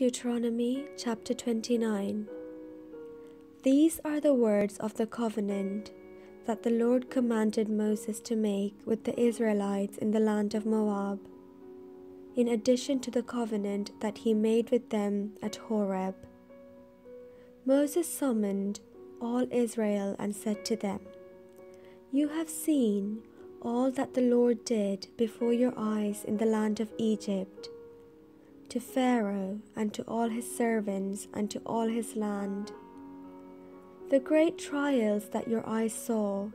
Deuteronomy chapter 29. These are the words of the covenant that the Lord commanded Moses to make with the Israelites in the land of Moab, in addition to the covenant that he made with them at Horeb. Moses summoned all Israel and said to them, "You have seen all that the Lord did before your eyes in the land of Egypt, to Pharaoh and to all his servants and to all his land. The great trials that your eyes saw,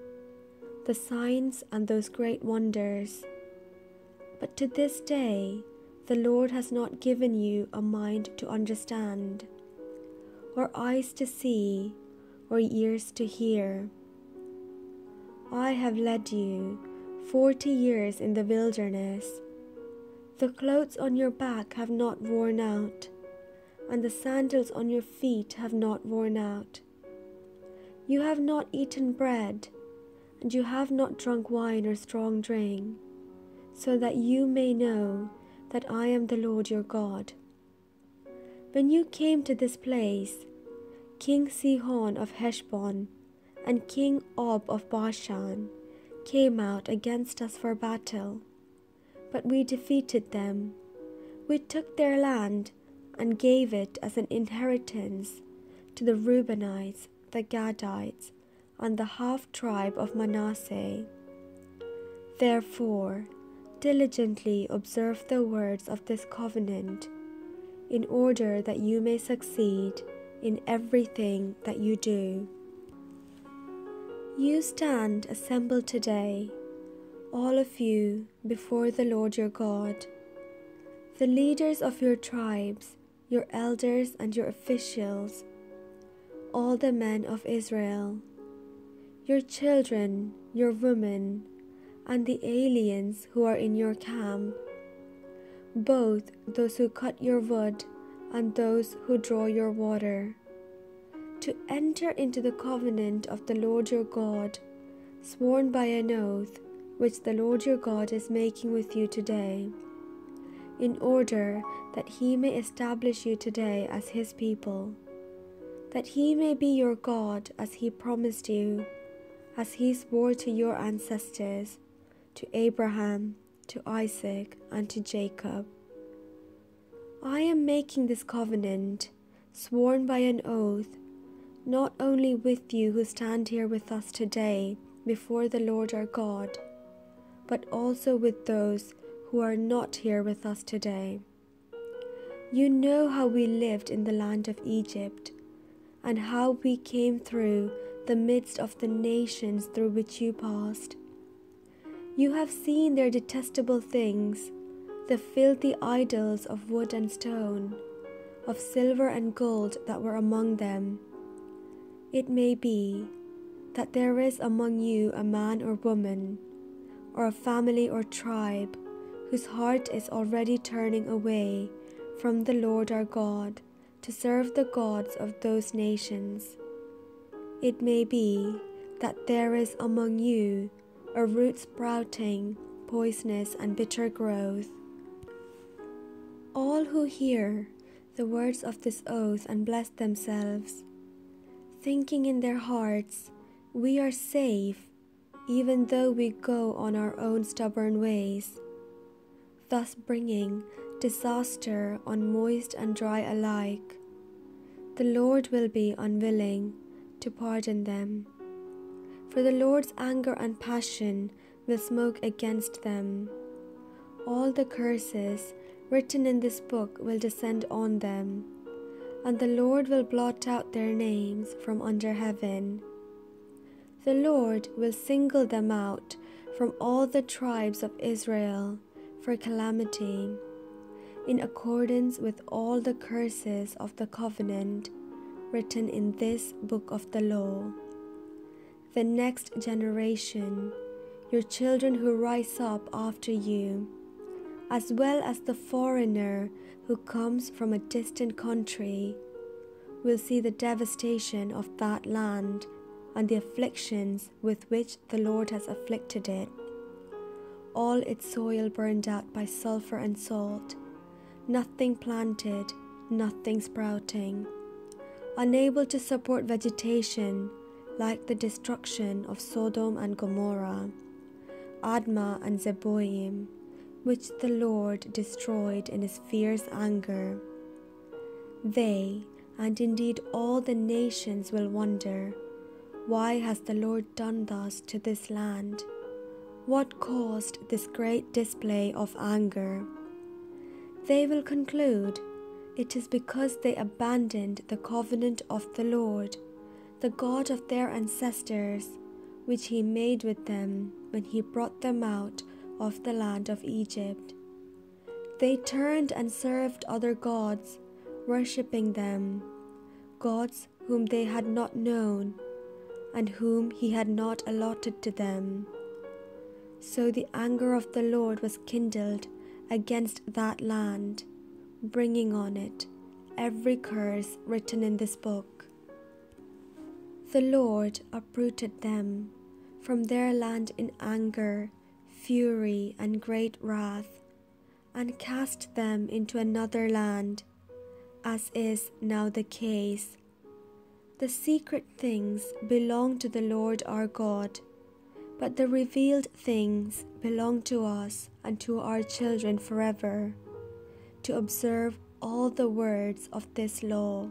the signs and those great wonders. But to this day the Lord has not given you a mind to understand, or eyes to see, or ears to hear. I have led you 40 years in the wilderness. The clothes on your back have not worn out, and the sandals on your feet have not worn out. You have not eaten bread, and you have not drunk wine or strong drink, so that you may know that I am the Lord your God. When you came to this place, King Sihon of Heshbon and King Og of Bashan came out against us for battle, but we defeated them. We took their land and gave it as an inheritance to the Reubenites, the Gadites, and the half-tribe of Manasseh. Therefore, diligently observe the words of this covenant, in order that you may succeed in everything that you do. You stand assembled today, all of you, before the Lord your God, the leaders of your tribes, your elders and your officials, all the men of Israel, your children, your women, and the aliens who are in your camp, both those who cut your wood and those who draw your water, to enter into the covenant of the Lord your God, sworn by an oath, which the Lord your God is making with you today, in order that he may establish you today as his people, that he may be your God as he promised you, as he swore to your ancestors, to Abraham, to Isaac, and to Jacob. I am making this covenant, sworn by an oath, not only with you who stand here with us today before the Lord our God, but also with those who are not here with us today. You know how we lived in the land of Egypt, and how we came through the midst of the nations through which you passed. You have seen their detestable things, the filthy idols of wood and stone, of silver and gold that were among them. It may be that there is among you a man or woman, or a family or tribe, whose heart is already turning away from the Lord our God to serve the gods of those nations. It may be that there is among you a root sprouting, poisonous and bitter growth. All who hear the words of this oath and bless themselves, thinking in their hearts, "We are safe, even though we go on our own stubborn ways," thus bringing disaster on moist and dry alike, the Lord will be unwilling to pardon them. For the Lord's anger and passion will smoke against them. All the curses written in this book will descend on them, and the Lord will blot out their names from under heaven. The Lord will single them out from all the tribes of Israel for calamity, in accordance with all the curses of the covenant written in this book of the law. The next generation, your children who rise up after you, as well as the foreigner who comes from a distant country, will see the devastation of that land and the afflictions with which the Lord has afflicted it. All its soil burned out by sulfur and salt, nothing planted, nothing sprouting, unable to support vegetation like the destruction of Sodom and Gomorrah, Admah and Zeboim, which the Lord destroyed in his fierce anger. They, and indeed all the nations, will wonder, why has the Lord done thus to this land? What caused this great display of anger? They will conclude, it is because they abandoned the covenant of the Lord, the God of their ancestors, which he made with them when he brought them out of the land of Egypt. They turned and served other gods, worshipping them, gods whom they had not known, and whom he had not allotted to them. So the anger of the Lord was kindled against that land, bringing on it every curse written in this book. The Lord uprooted them from their land in anger, fury, and great wrath, and cast them into another land, as is now the case. The secret things belong to the Lord our God, but the revealed things belong to us and to our children forever, to observe all the words of this law.